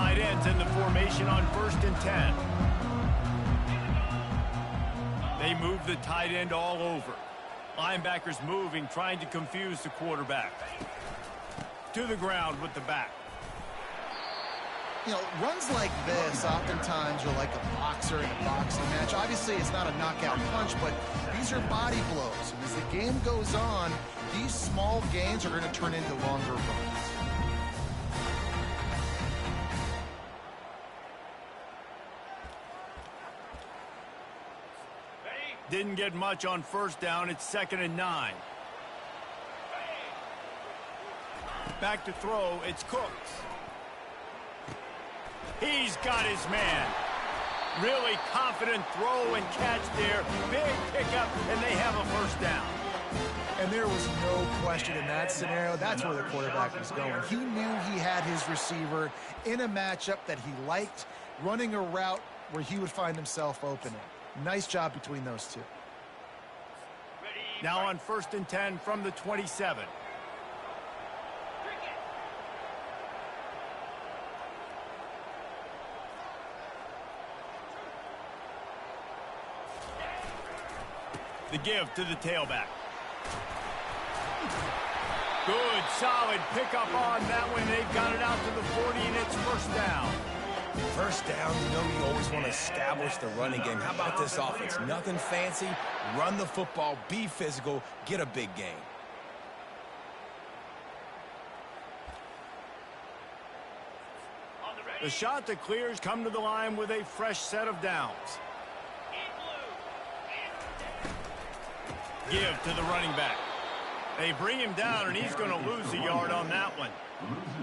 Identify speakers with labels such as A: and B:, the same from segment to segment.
A: Tight ends in the formation on 1st and 10. They move the tight end all over. Linebackers moving, trying to confuse the quarterback. To the ground with the back.
B: You know, runs like this oftentimes are like a boxer in a boxing match. Obviously, it's not a knockout punch, but these are body blows. And as the game goes on, these small gains are going to turn into longer runs.
A: Didn't get much on 1st down. It's 2nd and 9. Back to throw. It's Cooks. He's got his man. Really confident throw and catch there. Big pickup, and they have a 1st down.
B: And there was no question in that scenario. That's where the quarterback was going. He knew he had his receiver in a matchup that he liked, running a route where he would find himself opening. Nice job between those two.
A: Now on 1st and 10 from the 27. The give to the tailback. Good, solid pickup on that one. They've got it out to the 40, and it's 1st down.
C: 1st down, you know you always want to establish the running game. How about this offense? Nothing fancy. Run the football, be physical, get a big gain.
A: The shot that clears come to the line with a fresh set of downs. Give to the running back. They bring him down, and he's going to lose a yard on that one.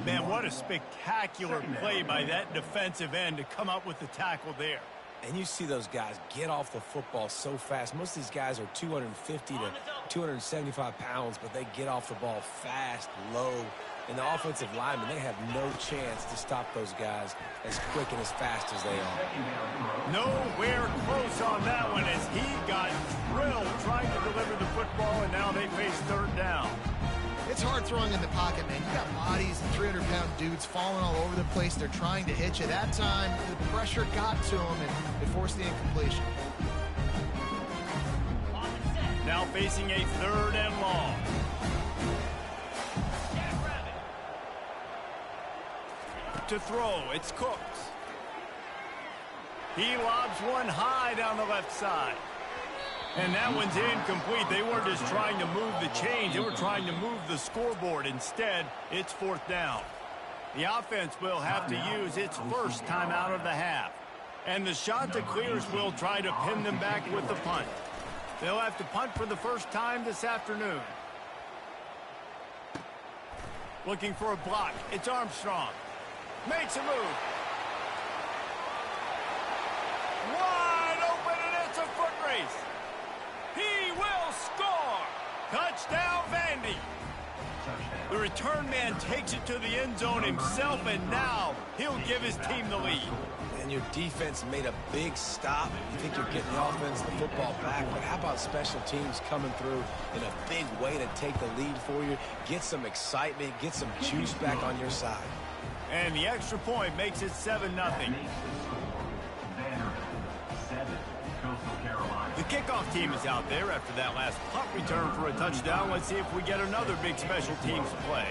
A: Man, what a spectacular play by that defensive end to come up with the tackle there.
C: And you see those guys get off the football so fast. Most of these guys are 250 to 275 pounds, but they get off the ball fast, low. And the offensive linemen, they have no chance to stop those guys as quick and as fast as they are.
A: Nowhere close on that one as he got drilled trying to deliver the football, and now they face 3rd down.
B: It's hard throwing in the pocket, man. You got bodies and 300-pound dudes falling all over the place. They're trying to hit you. That time, the pressure got to them, and it forced the incompletion.
A: Now facing a 3rd and long. To throw, it's Cooks. He lobs one high down the left side. And that one's incomplete. They weren't just trying to move the chains. They were trying to move the scoreboard. Instead, it's 4th down. The offense will have to use its 1st time out of the half. And the shot that clears will try to pin them back with the punt. They'll have to punt for the 1st time this afternoon. Looking for a block. It's Armstrong. Makes a move. Wide open, and it's a foot race. He will score. Touchdown, Vandy. The return man takes it to the end zone himself, and now he'll give his team the lead.
C: And your defense made a big stop. You think you're getting the offense, the football back, but how about special teams coming through in a big way to take the lead for you, get some excitement, get some juice back on your side.
A: And the extra point makes it 7-0. The kickoff team is out there after that last punt return for a touchdown. Let's see if we get another big special teams play.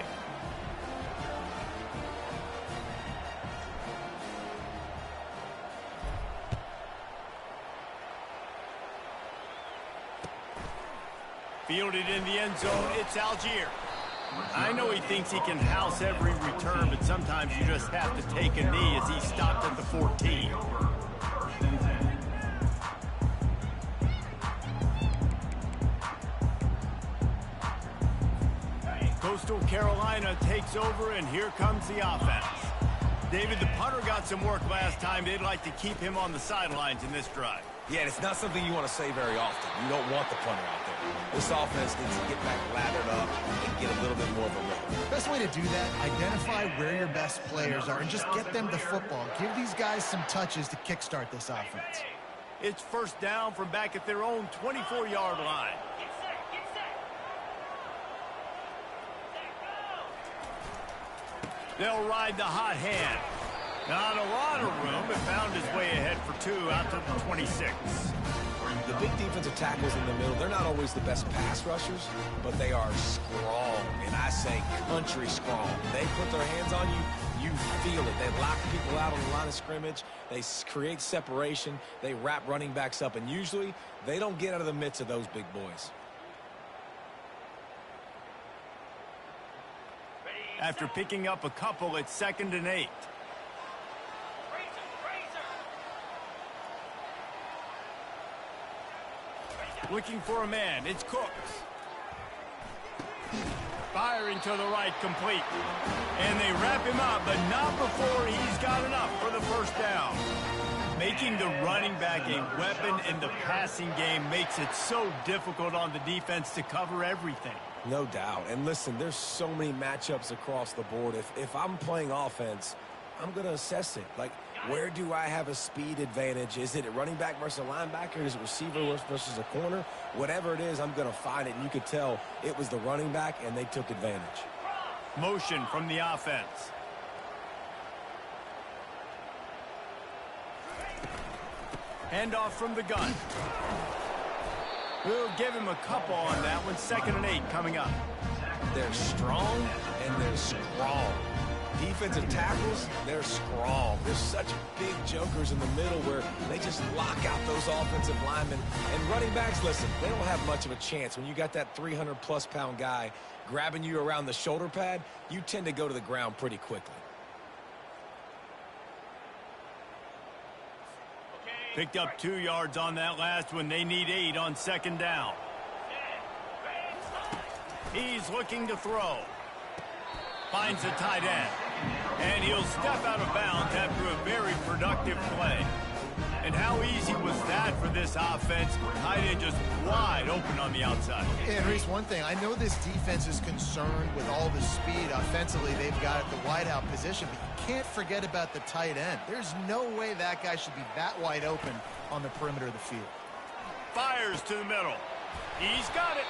A: Fielded in the end zone, it's Algier. I know he thinks he can house every return, but sometimes you just have to take a knee as he stopped at the 14. Coastal Carolina takes over, and here comes the offense. David, the punter got some work last time. They'd like to keep him on the sidelines in this drive.
C: Yeah, and it's not something you want to say very often. You don't want the punter out there. This offense needs to get back lathered up and get a little bit more of a rhythm.
B: Best way to do that, identify where your best players are and just get them the football. Give these guys some touches to kickstart this offense.
A: It's 1st down from back at their own 24-yard line. They'll ride the hot hand. Not a lot of room, but found his way ahead for 2 out to the 26.
C: The big defensive tackles in the middle, they're not always the best pass rushers, but they are strong, and I say country strong. They put their hands on you, you feel it. They lock people out on the line of scrimmage. They create separation. They wrap running backs up, and usually they don't get out of the midst of those big boys.
A: After picking up a couple, it's 2nd and 8. Looking for a man. It's Cooks. Firing to the right, complete. And they wrap him up, but not before he's got enough for the first down. Making the running back a weapon in the passing game makes it so difficult on the defense to cover everything.
C: No doubt. And listen, there's so many matchups across the board. If I'm playing offense, I'm going to assess it. Like, where do I have a speed advantage? Is it a running back versus a linebacker? Is it receiver versus a corner? Whatever it is, I'm going to find it. And you could tell it was the running back, and they took advantage.
A: Motion from the offense. Handoff from the gun. We'll give him a couple on that one. 2nd and 8 coming up.
C: They're strong, and they're strong. Defensive tackles, they're strong. There's such big jokers in the middle where they just lock out those offensive linemen. And running backs, listen, they don't have much of a chance. When you got that 300-plus pound guy grabbing you around the shoulder pad, you tend to go to the ground pretty quickly.
A: Picked up 2 yards on that last one. They need 8 on 2nd down. He's looking to throw. Finds a tight end. And he'll step out of bounds after a very productive play. And how easy was that for this offense? Tight end just wide open on the outside.
B: And Reese, one thing, I know this defense is concerned with all the speed offensively they've got at the wideout position, but you can't forget about the tight end. There's no way that guy should be that wide open on the perimeter of the field.
A: Fires to the middle. He's got it.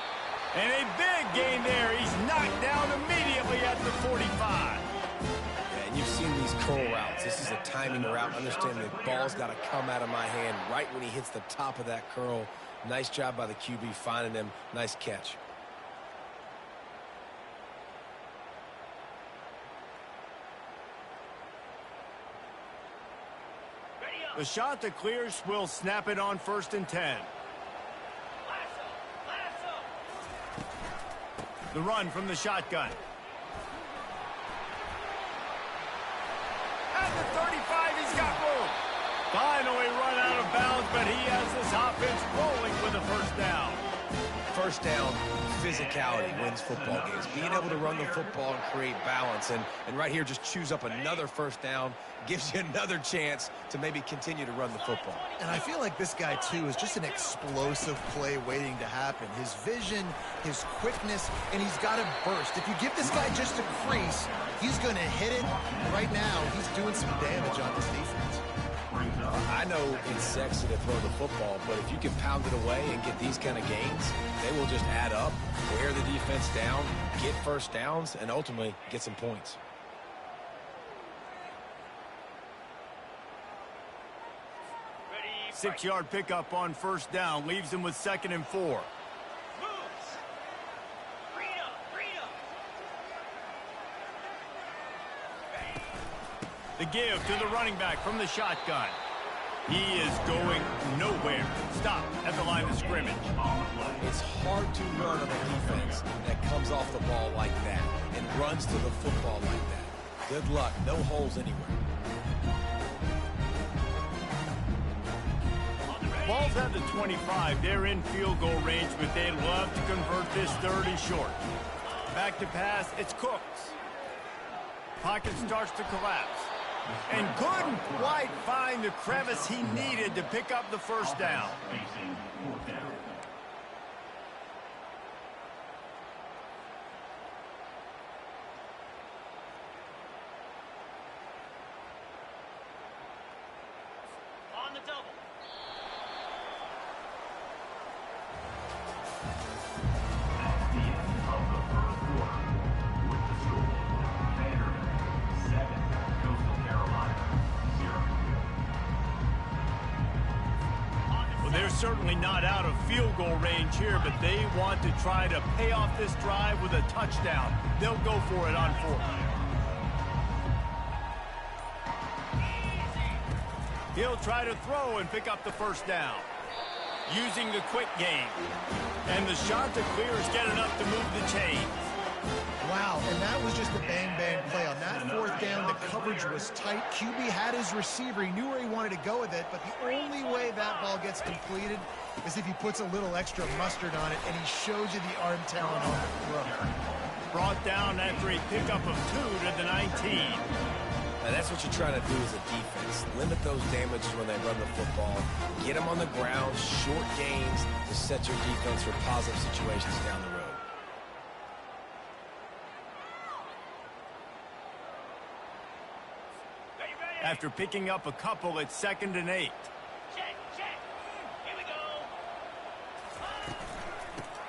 A: And a big gain there. He's knocked down immediately at the 45.
C: And you've seen these curl routes. This is a timing route. Understand the ball's got to come out of my hand right when he hits the top of that curl. Nice job by the QB finding him. Nice catch.
A: The shot that clears will snap it on 1st and 10. The run from the shotgun. At the 35, he's got room. Finally run out of bounds, but he has this offense rolling with a first down.
C: First down, physicality wins football games. Being able to run the football and create balance. And right here, just choose up another first down. Gives you another chance to maybe continue to run the football.
B: And I feel like this guy, too, is just an explosive play waiting to happen. His vision, his quickness, and he's got a burst. If you give this guy just a crease, he's going to hit it. Right now, he's doing some damage on this defense.
C: I know it's sexy to throw the football, but if you can pound it away and get these kind of gains, they will just add up, wear the defense down, get first downs, and ultimately get some points.
A: Six-yard pickup on first down. Leaves him with 2nd and 4. The give to the running back from the shotgun. He is going nowhere. Stop at the line of scrimmage.
C: It's hard to run on a defense that comes off the ball like that and runs to the football like that. Good luck. No holes anywhere.
A: Ball's at the 25. They're in field goal range, but they'd love to convert this 30 short. Back to pass. It's Cooks. Pocket starts to collapse. And couldn't quite find the crevice he needed to pick up the first down.
D: On the double.
A: certainly not out of field goal range here, but they want to try to pay off this drive with a touchdown. They'll go for it on fourth. He'll try to throw and pick up the first down. Using the quick game. And the shot to clear is get enough to move the chains.
B: Wow, and that was just a bang-bang play. On that fourth down, the coverage was tight. QB had his receiver. He knew where he wanted to go with it, but the only way that ball gets completed is if he puts a little extra mustard on it, and he shows you the arm talent on the throw.
A: Brought down after a pickup of 2 to the 19.
C: Now that's what you're trying to do as a defense. Limit those damages when they run the football. Get them on the ground, short gains to set your defense for positive situations down the road.
A: After picking up a couple, it's 2nd and 8.
D: Check, check. Here we go.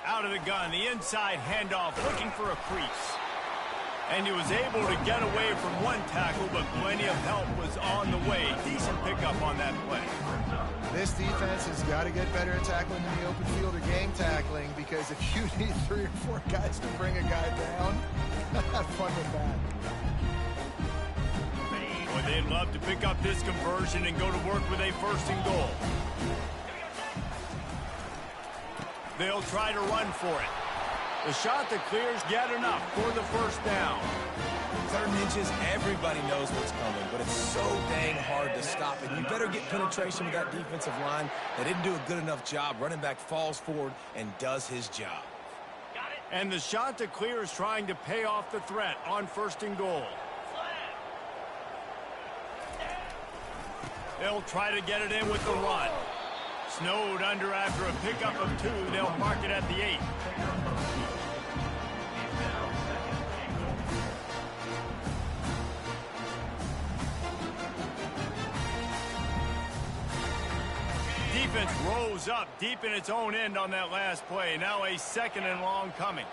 A: Out of the gun, the inside handoff, looking for a crease. And he was able to get away from one tackle, but plenty of help was on the way. Decent pickup on that play.
B: This defense has got to get better at tackling in the open field or gang tackling, because if you need 3 or 4 guys to bring a guy down, have fun with that.
A: Well, they'd love to pick up this conversion and go to work with a 1st and goal. They'll try to run for it. The shot that clears get enough for the first down.
C: 3rd and inches, everybody knows what's coming, but it's so dang hard to stop it. You better get penetration with that defensive line. They didn't do a good enough job. Running back falls forward and does his job.
D: Got it.
A: And the shot that clears trying to pay off the threat on 1st and goal. They'll try to get it in with the run. Snowed under after a pickup of 2. They'll mark it at the 8. Defense rose up deep in its own end on that last play. Now a 2nd and long coming.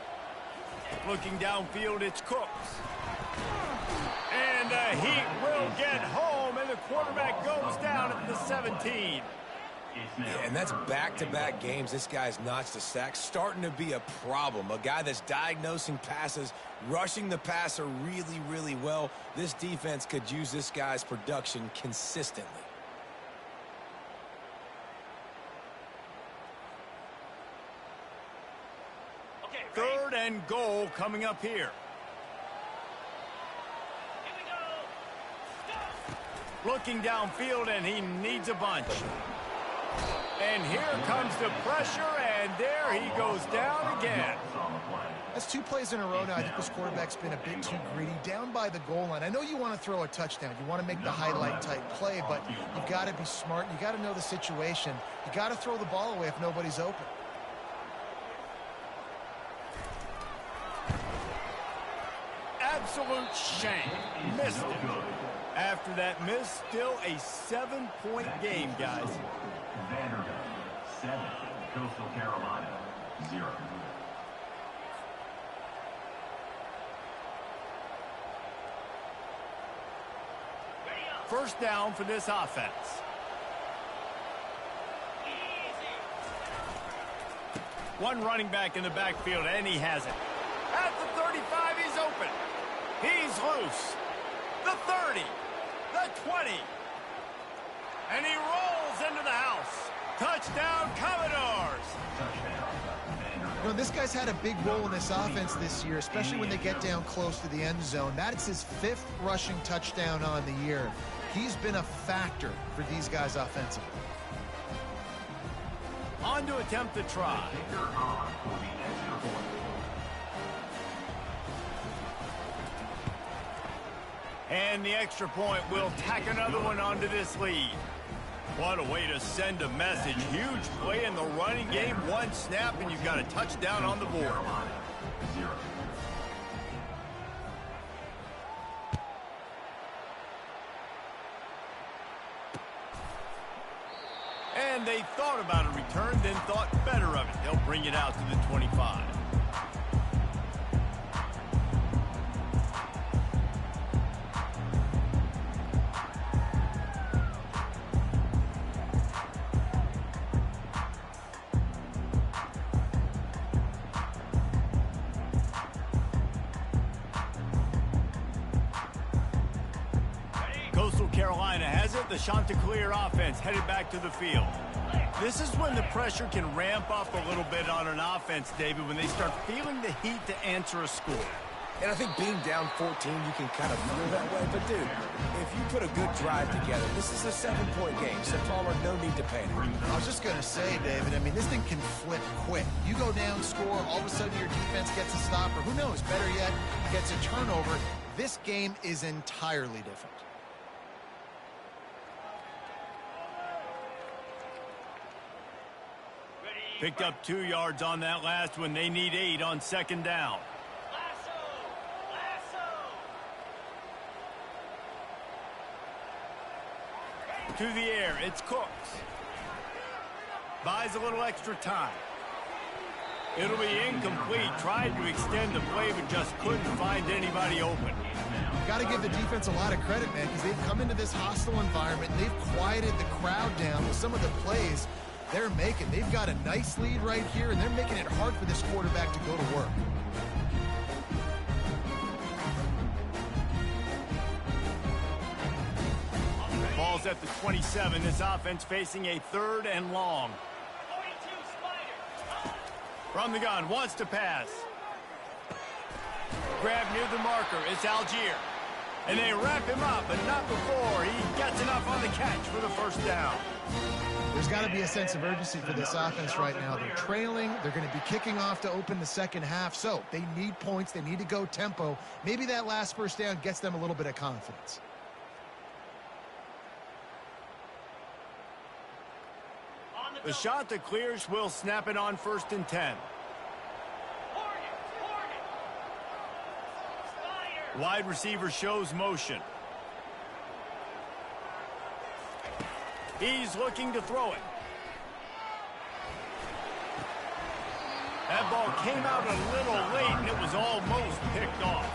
A: Looking downfield, it's Cooks. And the Heat will get home, and the quarterback goes down at the 17.
C: Yeah, and that's back-to-back games. This guy's notched a sack, starting to be a problem. A guy that's diagnosing passes, rushing the passer really, really well. This defense could use this guy's production consistently.
D: Okay,
A: 3rd and goal coming up here.
D: Here we go. Stop.
A: Looking downfield, and he needs a bunch. And here comes the pressure, and there he goes down again.
B: That's 2 plays in a row now. I think this quarterback's been a bit too greedy. Down by the goal line. I know you want to throw a touchdown. You want to make the highlight-type play, but you've got to be smart. You got to know the situation. You got to throw the ball away if nobody's open.
A: Absolute shank. Missed it. After that miss, still a 7-point game, guys.
E: Vanderbilt, 7. Coastal Carolina, 0.
A: First down for this offense. One running back in the backfield, and he has it. At the 35, he's open. He's loose. The 30. The 20. And he rolls into the house. Touchdown, Commodores.
B: You know, this guy's had a big role in this offense this year, especially when they get down close to the end zone. That's his 5th rushing touchdown on the year. He's been a factor for these guys offensively.
A: On to attempt the try. And the extra point will tack another one onto this lead. What a way to send a message. Huge play in the running game. One snap, and you've got a touchdown on the board. And they thought about a return, then thought better of it. They'll bring it out to the 25. Coastal Carolina has it. The Chanticleer offense headed back to the field. This is when the pressure can ramp up a little bit on an offense, David, when they start feeling the heat to answer a score.
C: And I think being down 14, you can kind of feel that way. But, dude, if you put a good drive together, this is a 7-point game. So, Palmer, no need to panic.
B: I was just going to say, David, I mean, this thing can flip quick. You go down, score, all of a sudden your defense gets a stop, or who knows, better yet, gets a turnover. This game is entirely different.
A: Picked up 2 yards on that last one. They need 8 on second down. To the air, it's Cooks. Buys a little extra time. It'll be incomplete. Tried to extend the play, but just couldn't find anybody open.
B: Got to give the defense a lot of credit, man, because they've come into this hostile environment, and they've quieted the crowd down with some of the plays they're making. They've got a nice lead right here, and they're making it hard for this quarterback to go to work.
A: Ball's at the 27. This offense facing a 3rd and long. From the gun, wants to pass. Grab near the marker. It's Algier. And they wrap him up, but not before he gets enough on the catch for the first down.
B: There's got to be a sense of urgency for this offense right now. They're trailing. They're going to be kicking off to open the second half. So they need points. They need to go tempo. Maybe that last first down gets them a little bit of confidence.
A: The Chanticleers will snap it on 1st and 10. Wide receiver shows motion. He's looking to throw it. That ball came out a little late, and it was almost picked off.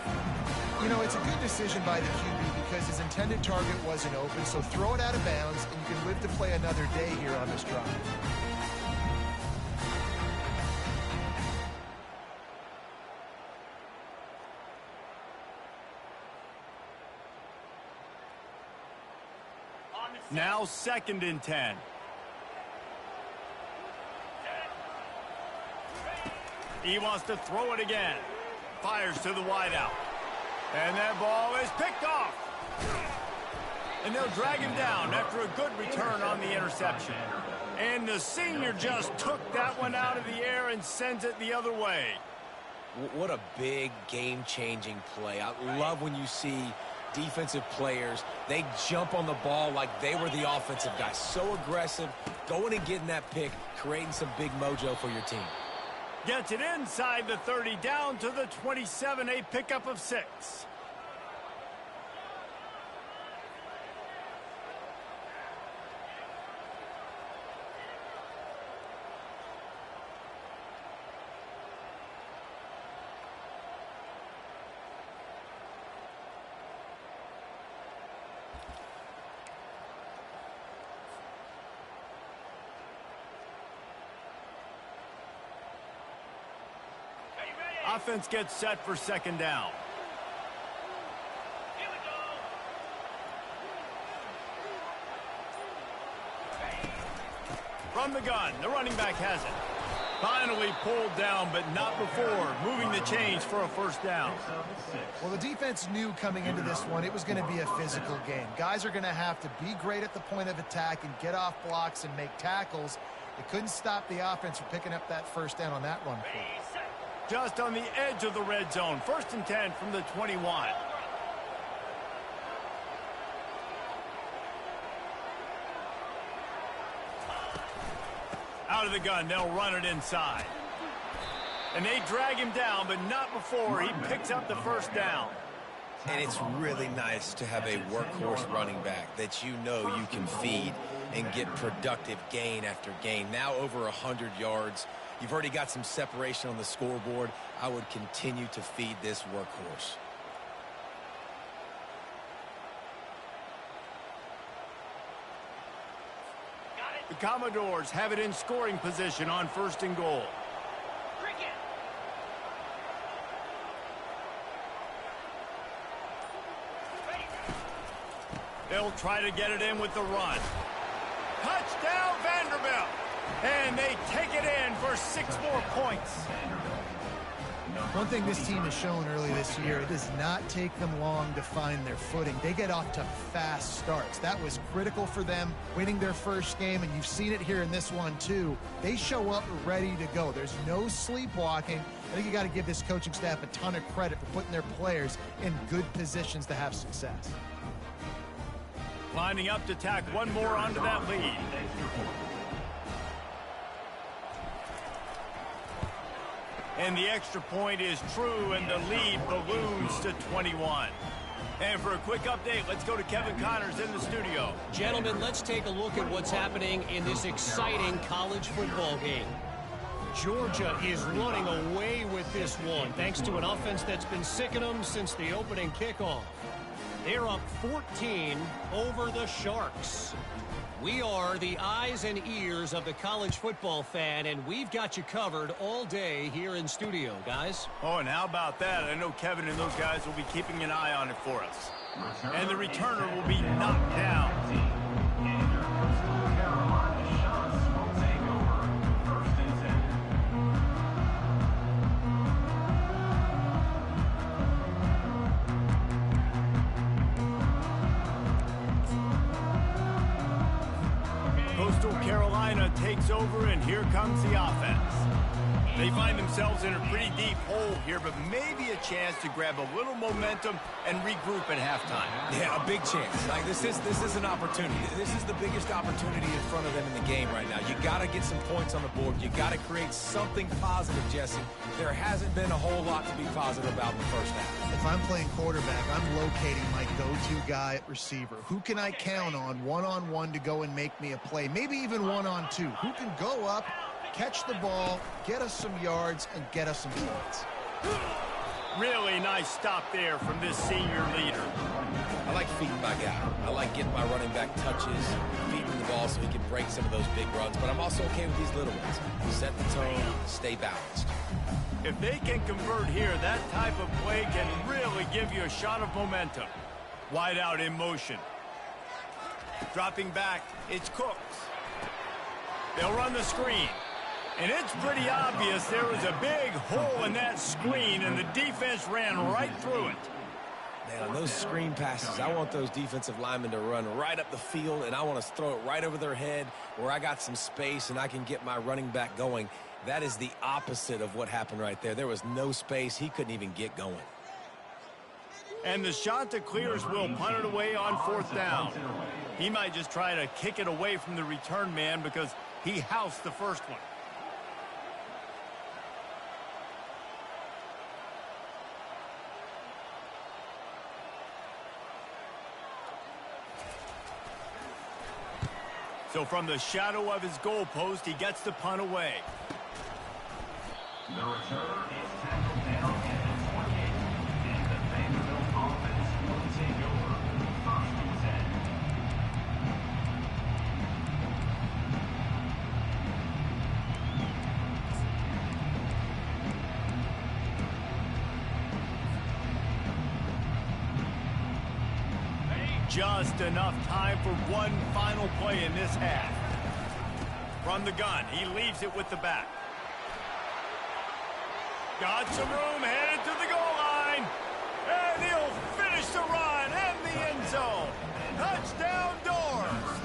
B: You know, it's a good decision by the QB because his intended target wasn't open, so throw it out of bounds, and you can live to play another day here on this drive.
A: Now 2nd and 10. He wants to throw it again. Fires to the wideout. And that ball is picked off. And they'll drag him down after a good return on the interception. And the senior just took that one out of the air and sends it the other way.
C: What a big game-changing play. I love when you see defensive players, they jump on the ball like they were the offensive guys. So aggressive, going and getting that pick, creating some big mojo for your team.
A: Gets it inside the 30, down to the 27, a pickup of 6. Offense gets set for 2nd down.
D: Here we go.
A: From the gun, the running back has it. Finally pulled down, but not before moving the chains for a 1st down.
B: Well, the defense knew coming into this one it was going to be a physical game. Guys are going to have to be great at the point of attack and get off blocks and make tackles. They couldn't stop the offense from picking up that 1st down on that run play.
A: Just on the edge of the red zone. 1st and 10 from the 21. Out of the gun, they'll run it inside. And they drag him down, but not before he picks up the 1st down.
C: And it's really nice to have a workhorse running back that you know you can feed and get productive gain after gain. Now over 100 yards. You've already got some separation on the scoreboard. I would continue to feed this workhorse.
A: The Commodores have it in scoring position on 1st and goal. They'll try to get it in with the run. Touchdown, Vanderbilt. And they take it in for 6 more points.
B: One thing this team has shown early this year, it does not take them long to find their footing. They get off to fast starts. That was critical for them winning their first game, and you've seen it here in this one too. They show up ready to go. There's no sleepwalking. I think you got to give this coaching staff a ton of credit for putting their players in good positions to have success.
A: Lining up to tack one more onto that lead. And the extra point is true, and the lead balloons to 21. And for a quick update, let's go to Kevin Connors in the studio.
F: Gentlemen, let's take a look at what's happening in this exciting college football game. Georgia is running away with this one, thanks to an offense that's been sicking them since the opening kickoff. They're up 14 over the Sharks. We are the eyes and ears of the college football fan, and we've got you covered all day here in studio, guys.
A: Oh, and how about that? I know Kevin and those guys will be keeping an eye on it for us. And the returner will be knocked down. Coastal Carolina takes over, and here comes the offense. They find themselves in a pretty deep hole here, but maybe a chance to grab a little momentum and regroup at halftime.
C: Yeah, a big chance. Like this is an opportunity. This is the biggest opportunity in front of them in the game right now. You got to get some points on the board. You got to create something positive, Jesse. There hasn't been a whole lot to be positive about in the first half.
B: If I'm playing quarterback, I'm locating my go-to guy at receiver. Who can I count on one-on-one to go and make me a play? Maybe even one-on-two. Who can go up, catch the ball, get us some yards, and get us some points?
A: Really nice stop there from this senior leader.
C: I like feeding my guy. I like getting my running back touches, feeding the ball so he can break some of those big runs, but I'm also okay with these little ones. Set the tone, stay balanced.
A: If they can convert here, that type of play can really give you a shot of momentum. Wide out in motion. Dropping back, it's Cooks. They'll run the screen. And it's pretty obvious there was a big hole in that screen, and the defense ran right through it.
C: Man, on those screen passes, I want those defensive linemen to run right up the field, and I want to throw it right over their head where I got some space and I can get my running back going. That is the opposite of what happened right there. There was no space. He couldn't even get going.
A: And the Shanta clears will punt it away on 4th down. He might just try to kick it away from the return man because he housed the first one. So from the shadow of his goalpost, he gets the punt away.
E: The return is tackled down at the 28, and the Vanderbilt offense will take over 1st and 10.
A: Just enough time for one final play in this half. From the gun, he leaves it with the back. Got some room, headed to the goal line. And he'll finish the run and the end zone. Touchdown, Doors.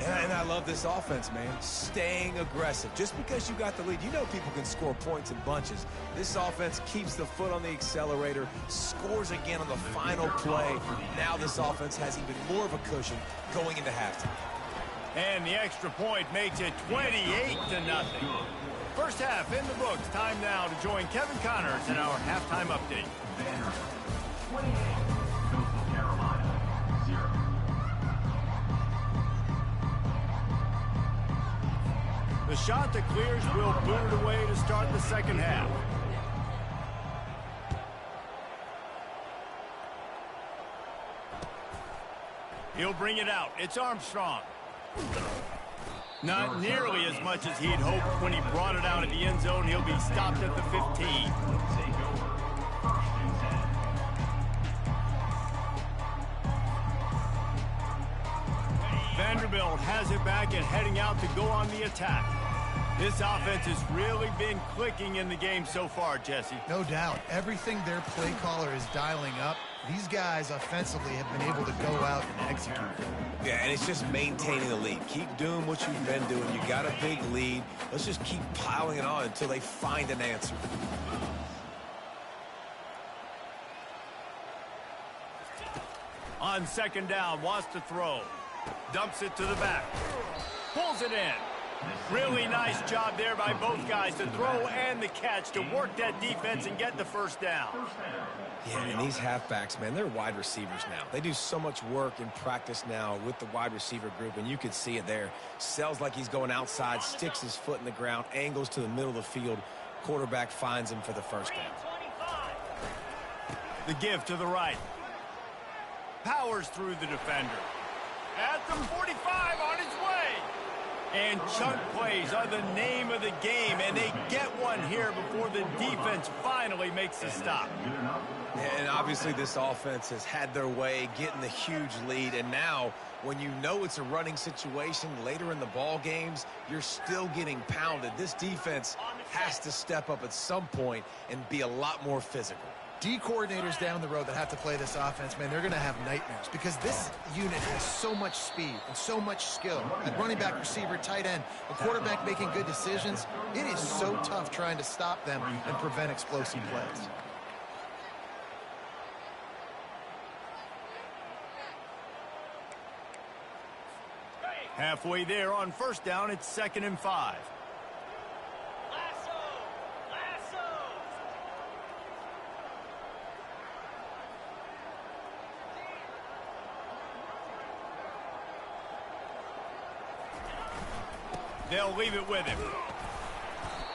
C: And I love this offense, man. Staying aggressive. Just because you got the lead, you know people can score points in bunches. This offense keeps the foot on the accelerator, scores again on the final play. Now this offense has even more of a cushion going into halftime.
A: And the extra point makes it 28-0. First half in the books. Time now to join Kevin Connors in our halftime update.
E: Vanderbilt 28, Coastal Carolina 0.
A: The shot that clears will boot it away to start the second half. He'll bring it out. It's Armstrong. Not nearly as much as he'd hoped when he brought it out at the end zone. He'll be stopped at the 15.
E: Take over 1st and 10.
A: Vanderbilt has it back and heading out to go on the attack. This offense has really been clicking in the game so far, Jesse.
B: No doubt. Everything their play caller is dialing up, these guys offensively have been able to go out and execute.
C: Yeah, and it's just maintaining the lead. Keep doing what you've been doing. You got a big lead. Let's just keep piling it on until they find an answer.
A: On second down, wants to throw. Dumps it to the back. Pulls it in. Really nice job there by both guys to throw and the catch to work that defense and get the first down.
C: Yeah, and these halfbacks, man, they're wide receivers now. They do so much work in practice now with the wide receiver group, and you can see it there. Sells like he's going outside, sticks his foot in the ground, angles to the middle of the field. Quarterback finds him for the first down.
A: The give to the right. Powers through the defender. At the 45 on his way. And chunk plays are the name of the game, and they get one here before the defense finally makes a stop.
C: And obviously this offense has had their way, getting the huge lead, and now when you know it's a running situation later in the ball games, you're still getting pounded. This defense has to step up at some point and be a lot more physical.
B: D coordinators down the road that have to play this offense, man, they're going to have nightmares because this unit has so much speed and so much skill. At running back, receiver, tight end, a quarterback making good decisions. It is so tough trying to stop them and prevent explosive plays.
A: Halfway there on first down, it's 2nd and 5. They'll leave it with him.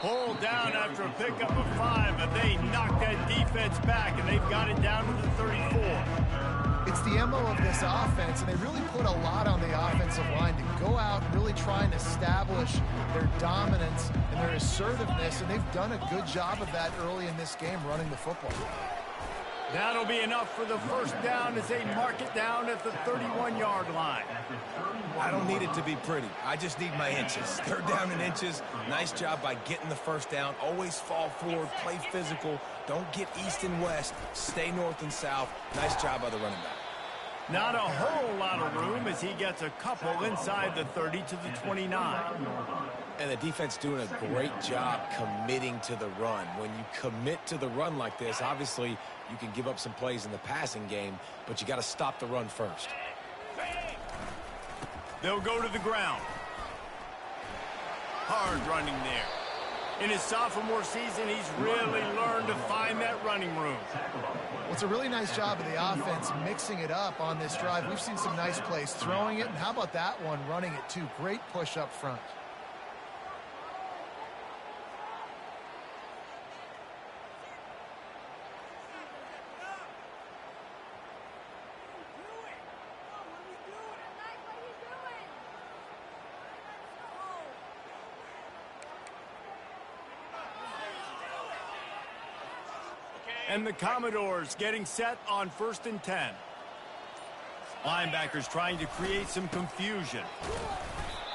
A: Pulled down after a pickup of 5, but they knocked that defense back, and they've got it down to the 34.
B: It's the MO of this offense, and they really put a lot on the offensive line to go out and really try and establish their dominance and their assertiveness, and they've done a good job of that early in this game running the football.
A: That'll be enough for the first down as they mark it down at the 31-yard line.
C: I don't need it to be pretty. I just need my inches. They're down in inches. Nice job by getting the first down. Always fall forward, play physical. Don't get east and west. Stay north and south. Nice job by the running back.
A: Not a whole lot of room as he gets a couple inside the 30 to the 29.
C: And the defense doing a great job committing to the run. When you commit to the run like this, obviously you can give up some plays in the passing game, but you got to stop the run first.
A: They'll go to the ground. Hard running there. In his sophomore season, he's really learned to find that running room.
B: Well, it's a really nice job of the offense mixing it up on this drive. We've seen some nice plays throwing it, and how about that one running it too? Great push up front.
A: And the Commodores getting set on 1st and 10. Linebackers trying to create some confusion.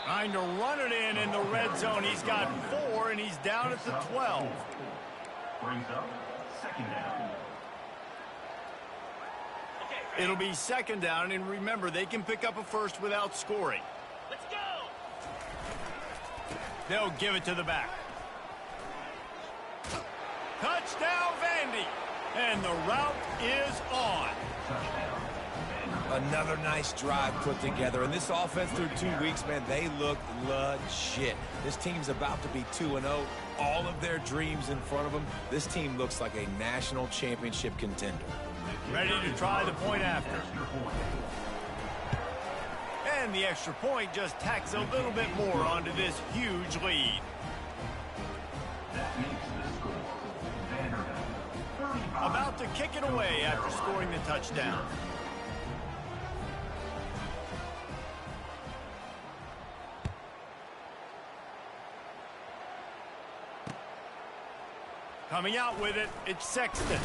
A: Trying to run it in the red zone. He's got 4, and he's down at the 12.
E: Brings up 2nd down.
A: It'll be 2nd down, and remember, they can pick up a first without scoring.
D: Let's go!
A: They'll give it to the back. Touchdown, Vandy! And the route is on.
C: Another nice drive put together. And this offense through 2 weeks, man, they look legit. This team's about to be 2-0. All of their dreams in front of them. This team looks like a national championship contender.
A: Ready to try the point after. And the extra point just tacks a little bit more onto this huge lead.
E: That makes the score. Vanderbilt, 35.
A: About to kick it away after scoring the touchdown. Coming out with it, it's Sexton.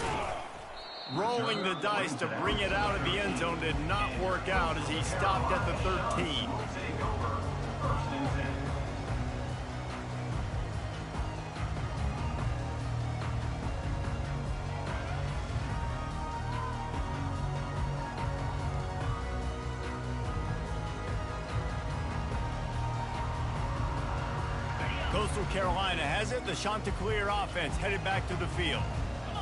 A: Rolling the dice to bring it out of the end zone did not work out as he stopped at the 13. Coastal Carolina has it. The Chanticleer offense headed back to the field.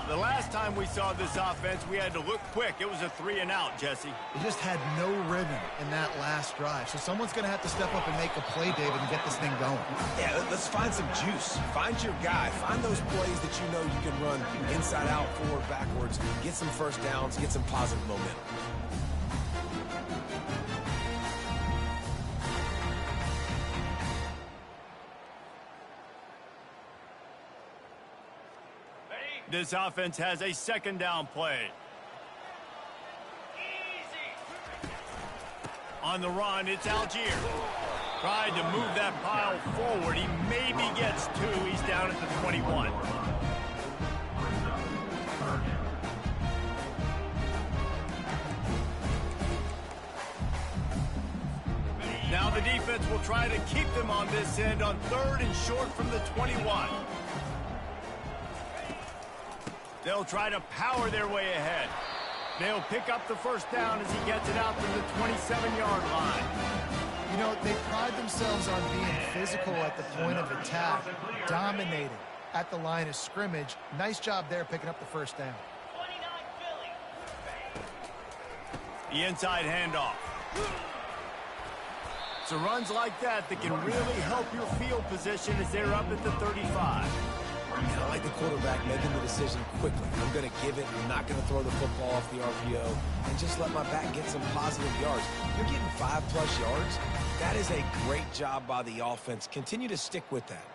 A: The last time we saw this offense, we had to look quick. It was a 3-and-out, Jesse.
B: They just had no rhythm in that last drive. So someone's going to have to step up and make a play, David, and get this thing going.
C: Yeah, let's find some juice. Find your guy. Find those plays that you know you can run inside out, forward, backwards. Get some first downs. Get some positive momentum.
A: This offense has a second down play. On the run, it's Algier. Tried to move that pile forward. He maybe gets 2. He's down at the 21. Now the defense will try to keep them on this end on 3rd and short from the 21. They'll try to power their way ahead. They'll pick up the first down as he gets it out to the 27-yard line.
B: You know, they pride themselves on being physical at the point of attack, dominating at the line of scrimmage. Nice job there picking up the first down.
A: The inside handoff. So runs like that can really help your field position as they're up at the 35.
C: And I like the quarterback making the decision quickly. I'm going to give it. I'm not going to throw the football off the RPO and just let my back get some positive yards. You're getting 5+ yards. That is a great job by the offense. Continue to stick with that.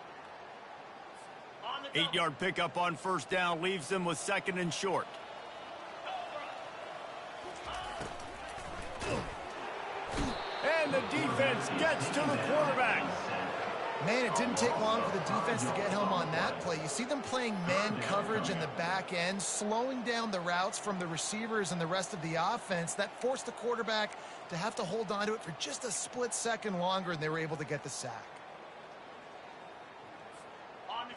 A: 8-yard pickup on first down leaves them with 2nd and short. And the defense gets to the quarterback.
B: Man, it didn't take long for the defense to get home on that play. You see them playing man coverage in the back end, slowing down the routes from the receivers and the rest of the offense. That forced the quarterback to have to hold on to it for just a split second longer, and they were able to get the sack.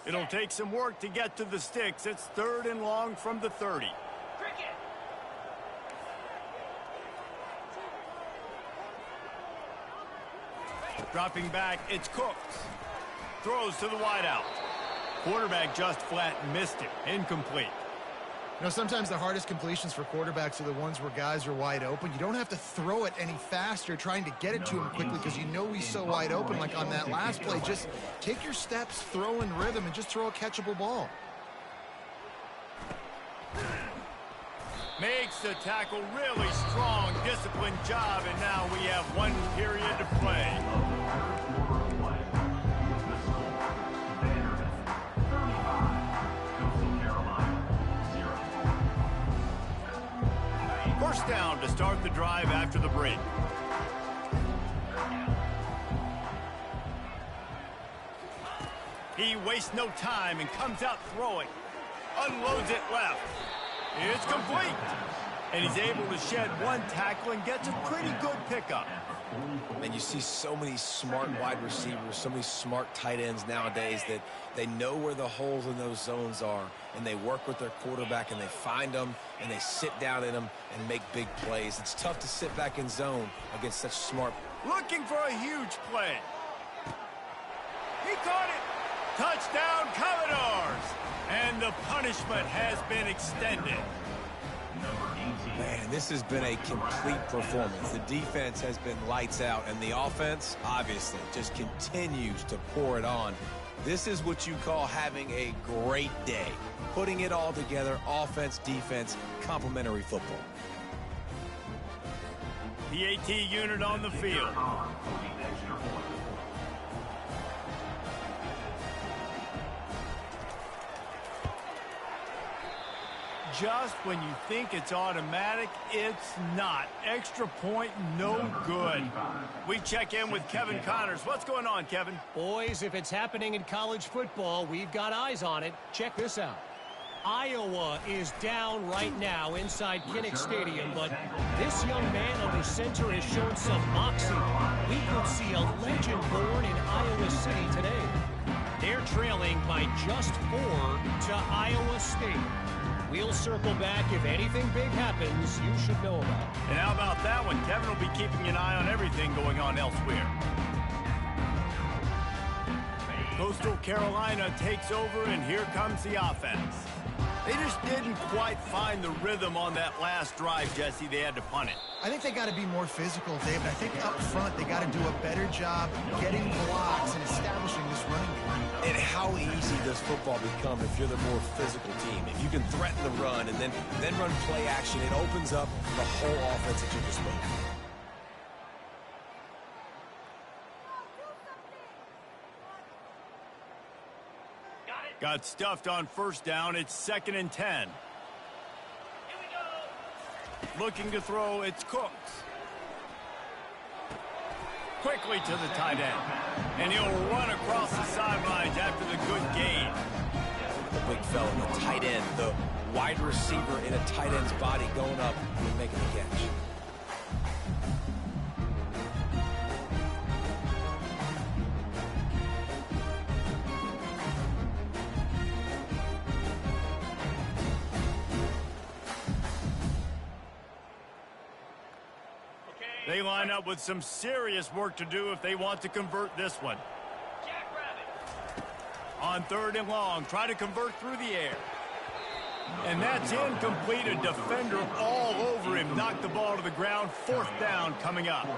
A: It'll take some work to get to the sticks. It's 3rd and long from the 30. Dropping back, it's Cooks. Throws to the wideout. Quarterback just flat missed it. Incomplete.
B: You know, sometimes the hardest completions for quarterbacks are the ones where guys are wide open. You don't have to throw it any faster trying to get it to him quickly because you know he's so wide open. Like on that last play, just take your steps, throw in rhythm, and just throw a catchable ball.
A: Makes the tackle really strong, disciplined job, and now we have 1 period to play. First down to start the drive after the break. He wastes no time and comes out throwing. Unloads it left. It's complete. And he's able to shed 1 tackle and gets a pretty good pickup.
C: And you see so many smart wide receivers, so many smart tight ends nowadays that they know where the holes in those zones are, and they work with their quarterback, and they find them, and they sit down in them and make big plays. It's tough to sit back in zone against such smart.
A: Looking for a huge play. He caught it. Touchdown, Commodores. And the punishment has been extended.
C: Man, this has been a complete performance. The defense has been lights out, and the offense, obviously, just continues to pour it on. This is what you call having a great day. Putting it all together, offense, defense, complementary football.
A: PAT unit on the field. Just when you think it's automatic, it's not. Extra point, no good. We check in with Kevin Connors. What's going on, Kevin?
F: Boys, if it's happening in college football, we've got eyes on it. Check this out. Iowa is down right now inside Kinnick Stadium, but this young man under center has shown some moxie. We could see a legend born in Iowa City today. They're trailing by just 4 to Iowa State. We'll circle back if anything big happens you should know about.
A: And how about that one? Kevin will be keeping an eye on everything going on elsewhere. Coastal Carolina takes over, and here comes the offense. They just didn't quite find the rhythm on that last drive, Jesse. They had to punt it.
B: I think they got to be more physical, David. I think up front they got to do a better job getting blocks and establishing this running game.
C: And how easy does football become if you're the more physical team? If you can threaten the run and then run play action, it opens up the whole offense at your disposal.
A: Got stuffed on first down. It's 2nd and 10. Looking to throw, it's Cooks. Quickly to the tight end. And he'll run across the sidelines after the good gain.
C: The big fella, the tight end, the wide receiver in a tight end's body going up and making the catch.
A: They line up with some serious work to do if they want to convert this one. On 3rd and long, try to convert through the air. And that's incomplete. A defender all over him. Knocked the ball to the ground. 4th down coming up.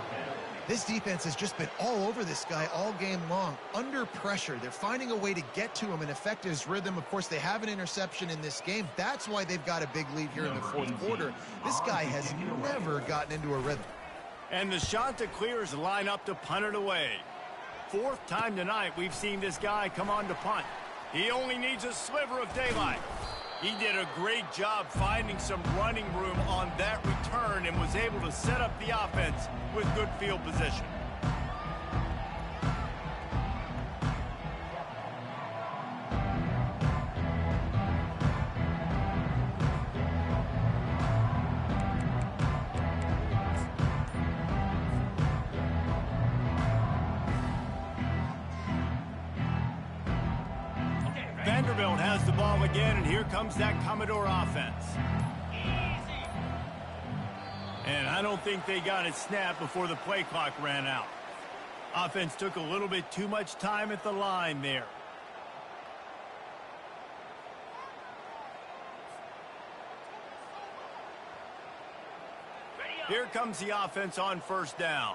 B: This defense has just been all over this guy all game long. Under pressure, they're finding a way to get to him and affect his rhythm. Of course, they have an interception in this game. That's why they've got a big lead here in the 4th quarter. This guy has never gotten into a rhythm.
A: And the Chanticleers line up to punt it away. 4th time tonight we've seen this guy come on to punt. He only needs a sliver of daylight. He did a great job finding some running room on that return and was able to set up the offense with good field position. Vanderbilt has the ball again, and here comes that Commodore offense. And I don't think they got it snapped before the play clock ran out. Offense took a little bit too much time at the line there. Here comes the offense on 1st down.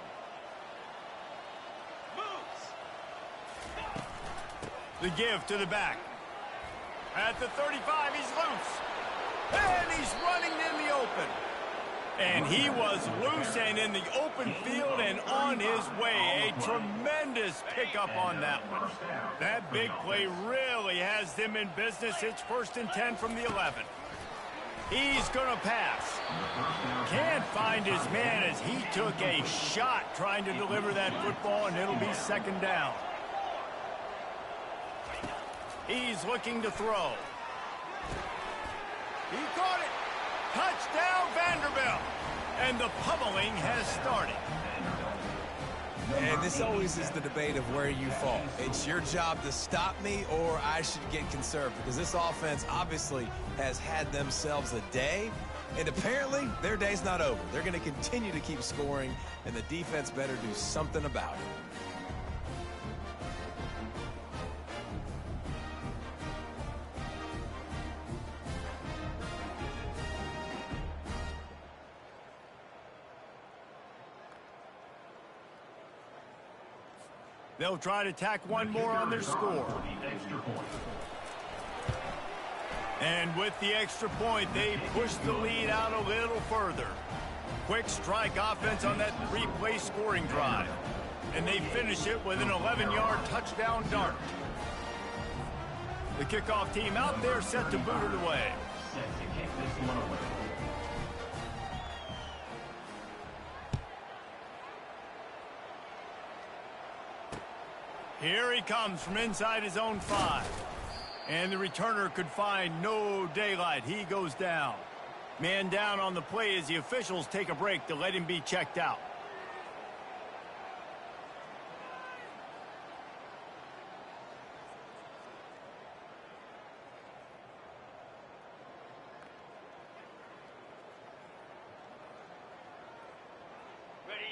A: The give to the back. At the 35, he's loose. And he's running in the open. And he was loose and in the open field and on his way. A tremendous pickup on that one. That big play really has them in business. It's 1st and 10 from the 11. He's going to pass. Can't find his man as he took a shot trying to deliver that football, and it'll be 2nd down. He's looking to throw. He caught it. Touchdown, Vanderbilt. And the pummeling has started.
C: And this always is the debate of where you fall. It's your job to stop me or I should get conserved, because this offense obviously has had themselves a day, and apparently their day's not over. They're going to continue to keep scoring, and the defense better do something about it.
A: They'll try to tack one more on their score. And with the extra point, they push the lead out a little further. Quick strike offense on that 3-play scoring drive. And they finish it with an 11-yard touchdown dart. The kickoff team out there set to boot it away.
E: Set to kick this one away.
A: Here he comes from inside his own 5. And the returner could find no daylight. He goes down. Man down on the play as the officials take a break to let him be checked out.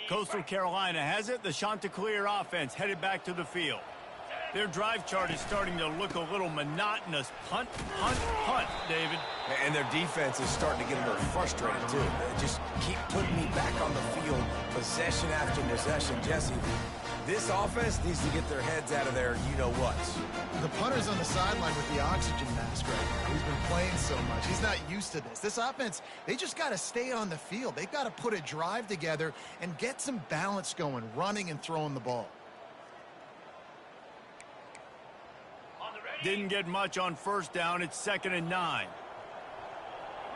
A: Coastal Carolina has it. The Chanticleer offense headed back to the field. Their drive chart is starting to look a little monotonous. Punt, punt, punt, David.
C: And their defense is starting to get a little frustrated, too. They just keep putting me back on the field, possession after possession. Jesse, this offense needs to get their heads out of their you-know-what.
B: The punter's on the sideline with the oxygen mask right now. He's been playing so much. He's not used to this. This offense, they just got to stay on the field. They've got to put a drive together and get some balance going, running and throwing the ball.
A: Didn't get much on first down. It's 2nd and 9.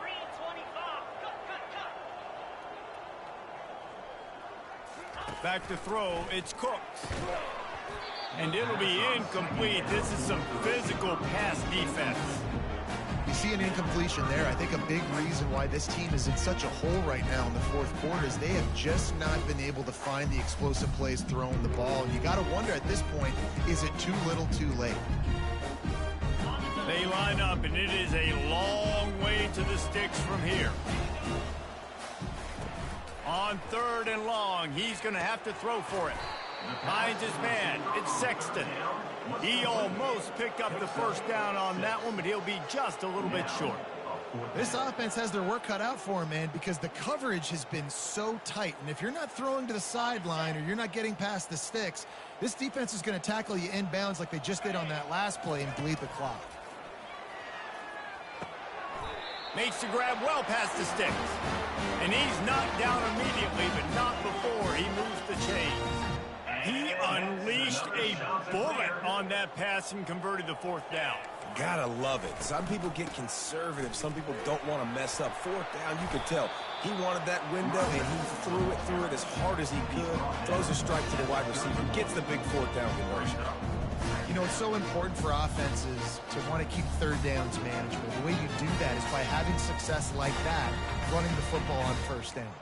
D: 3-25.
A: Back to throw. It's Cooks. And it'll be incomplete. This is some physical pass defense.
B: You see an incompletion there. I think a big reason why this team is in such a hole right now in the fourth quarter is they have just not been able to find the explosive plays throwing the ball. And you got to wonder at this point, is it too little too late?
A: They line up, and it is a long way to the sticks from here. On 3rd and long, he's going to have to throw for it. Finds his man. It's Sexton. He almost picked up the first down on that one, but he'll be just a little bit short.
B: This offense has their work cut out for him, man, because the coverage has been so tight. And if you're not throwing to the sideline or you're not getting past the sticks, this defense is going to tackle you inbounds like they just did on that last play and bleed the clock.
A: Makes the grab well past the sticks. And he's knocked down immediately, but not before he moves the chains. He unleashed a bullet on that pass and converted the 4th down.
C: Gotta love it. Some people get conservative. Some people don't want to mess up. 4th down, you could tell. He wanted that window, and he threw it as hard as he could. Throws a strike to the wide receiver. Gets the big 4th down conversion.
B: You know, it's so important for offenses to want to keep 3rd downs manageable. The way you do that is by having success like that, running the football on 1st down.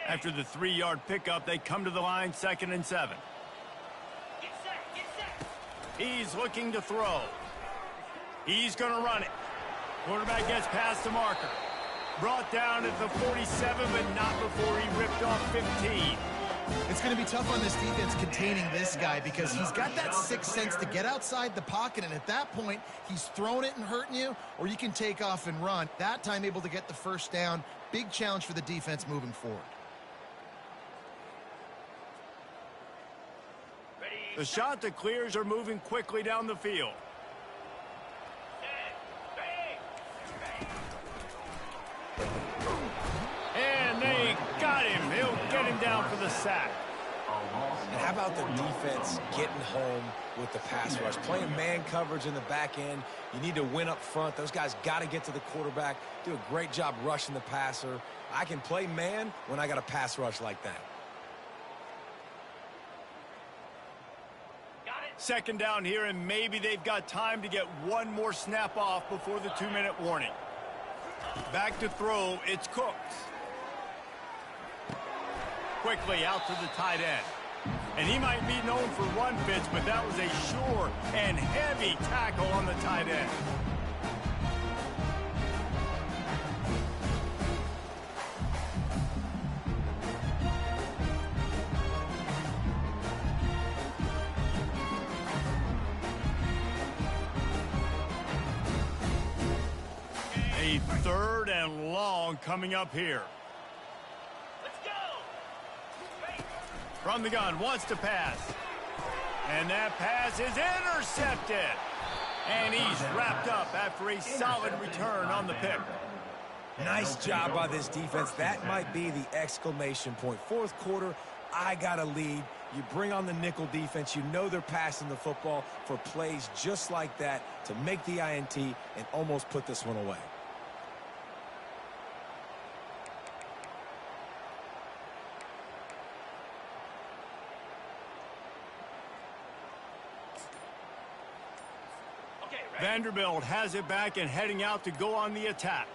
A: After the 3-yard pickup, they come to the line, 2nd and 7.
D: Get set, get set.
A: He's looking to throw. He's going to run it. Quarterback gets past the marker. Brought down at the 47, but not before he ripped off 15.
B: It's going to be tough on this defense containing this guy because he's got that sixth sense to get outside the pocket, and at that point, he's throwing it and hurting you, or you can take off and run. That time able to get the 1st down. Big challenge for the defense moving forward.
A: The Chanticleers are moving quickly down the field. And they got him. He'll get him down for the sack.
C: And how about the defense getting home with the pass rush? Playing man coverage in the back end. You need to win up front. Those guys got to get to the quarterback. Do a great job rushing the passer. I can play man when I got a pass rush like that.
A: 2nd down here, and maybe they've got time to get one more snap off before the 2-minute warning. Back to throw, it's Cooks. Quickly out to the tight end. And he might be known for run fits, but that was a sure and heavy tackle on the tight end. A 3rd and long coming up here.
D: Let's go.
A: From the gun, wants to pass. And that pass is intercepted. And he's wrapped up after a solid return on the pick.
C: Nice job by this defense. That might be the exclamation point. 4th quarter, I got a lead. You bring on the nickel defense. You know they're passing the football for plays just like that to make the INT and almost put this one away.
A: Vanderbilt has it back and heading out to go on the attack.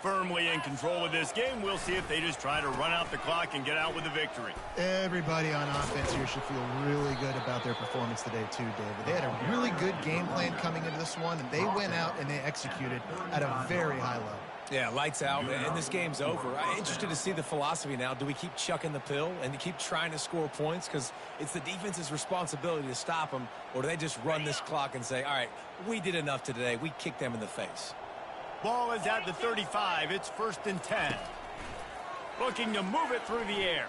A: Firmly in control of this game. We'll see if they just try to run out the clock and get out with a victory.
B: Everybody on offense here should feel really good about their performance today too, David. They had a really good game plan coming into this one, and they went out and they executed at a very high level.
C: Yeah, lights out, and this game's over. I'm interested to see the philosophy now. Do we keep chucking the pill and keep trying to score points because it's the defense's responsibility to stop them, or do they just run this clock and say, all right, we did enough today. We kicked them in the face.
A: Ball is at the 35. It's 1st and 10. Looking to move it through the air.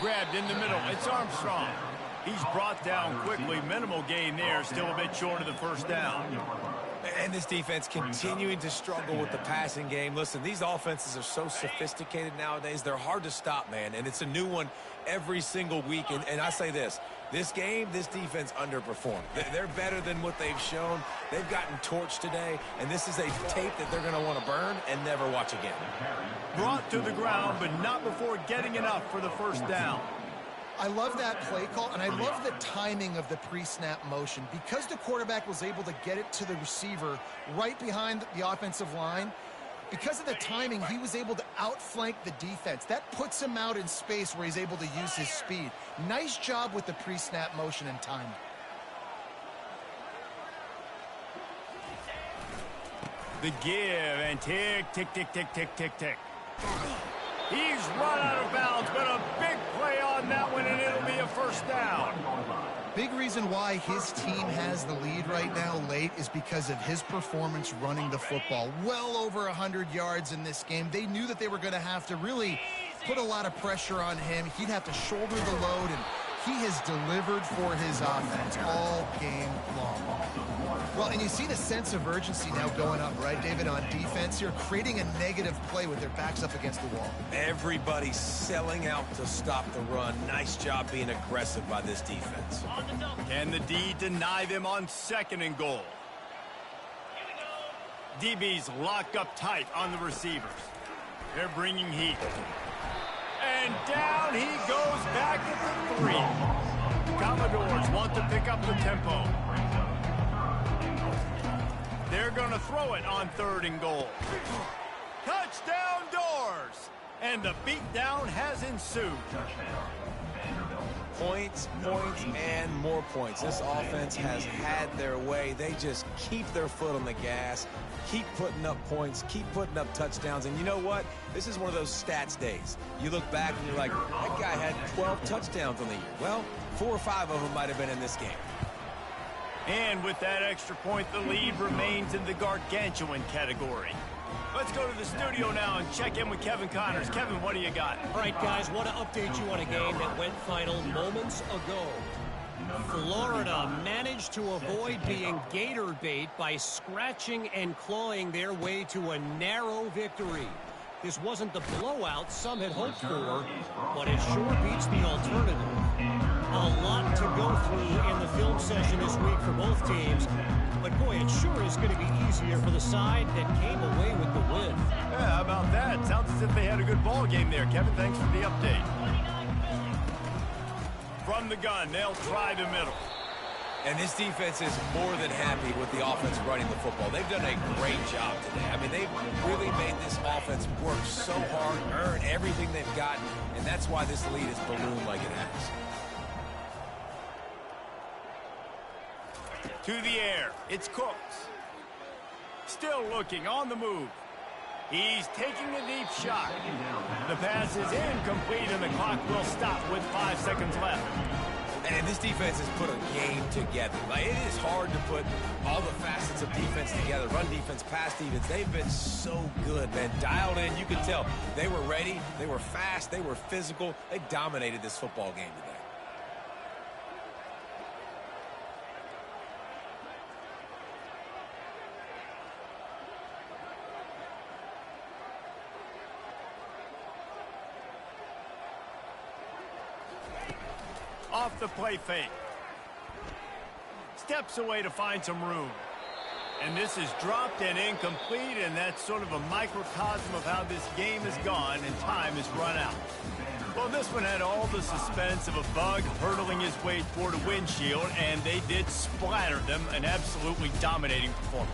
A: Grabbed in the middle. It's Armstrong. He's brought down quickly. Minimal gain there. Still a bit short of the first down.
C: And this defense continuing to struggle with the passing game. Listen, these offenses are so sophisticated nowadays. They're hard to stop, man. And it's a new one every single week. And I say this game, this defense underperformed. They're better than what they've shown. They've gotten torched today. And this is a tape that they're going to want to burn and never watch again.
A: Brought to the ground, but not before getting enough for the first down.
B: I love that play call, and I love the timing of the pre-snap motion. Because the quarterback was able to get it to the receiver right behind the offensive line, because of the timing, he was able to outflank the defense. That puts him out in space where he's able to use his speed. Nice job with the pre-snap motion and timing.
A: The give, and tick, tick, tick, tick, tick, tick, tick. He's run out of bounds, but a big play on that one, and it'll be a first down.
B: Big reason why his team has the lead right now late is because of his performance running the football. Well over 100 yards in this game. They knew that they were going to have to really put a lot of pressure on him. He'd have to shoulder the load, and he has delivered for his offense all game long. Well, and you see the sense of urgency now going up, right, David, on defense here, creating a negative play with their backs up against the wall.
C: Everybody selling out to stop the run. Nice job being aggressive by this defense.
A: Can the D deny them on 2nd and goal? DBs lock up tight on the receivers. They're bringing heat. And down he goes back at the 3. Commodores want to pick up the tempo. They're going to throw it on 3rd and goal. Touchdown Doors! And the beatdown has ensued.
C: Points, and more points. This offense has had their way. They just keep their foot on the gas, keep putting up points, keep putting up touchdowns. And you know what? This is one of those stats days. You look back and you're like, that guy had 12 touchdowns on the year. Well, 4 or 5 of them might have been in this game.
A: And with that extra point, the lead remains in the gargantuan category. Let's go to the studio now and check in with Kevin Connors. Kevin, what do you got?
F: All right, guys, want to update you on a game that went final moments ago. Florida managed to avoid being gator bait by scratching and clawing their way to a narrow victory. This wasn't the blowout some had hoped for, but it sure beats the alternative. A lot to go through in the film session this week for both teams, but boy, it sure is going to be easier for the side that came away with the win.
A: Yeah, how about that? Sounds as if they had a good ball game there. Kevin, thanks for the update. From the gun, they'll try the middle.
C: And this defense is more than happy with the offense running the football. They've done a great job today. I mean, they've really made this offense work so hard, earn everything they've gotten, and that's why this lead has ballooned like it has.
A: To the air, it's Cooks. Still looking, on the move. He's taking a deep shot. The pass is incomplete, and the clock will stop with 5 seconds left.
C: And this defense has put a game together. Like, it is hard to put all the facets of defense together. Run defense, pass defense. They've been so good, man. Dialed in. You can tell they were ready. They were fast. They were physical. They dominated this football game today.
A: Off the play fake. Steps away to find some room. And this is dropped and incomplete, and that's sort of a microcosm of how this game has gone, and time has run out. Well, this one had all the suspense of a bug hurtling his way toward a windshield, and they did splatter them, an absolutely dominating performance.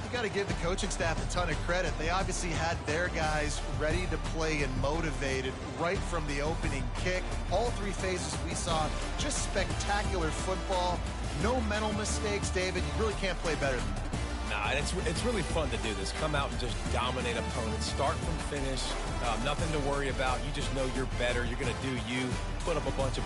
B: You got to give the coaching staff a ton of credit. They obviously had their guys ready to play and motivated right from the opening kick. All three phases we saw, just spectacular football. No mental mistakes, David. You really can't play better than that.
C: Nah, it's really fun to do this. Come out and just dominate opponents. Start from finish. Nothing to worry about. You just know you're better. You're going to do you. Put up a bunch of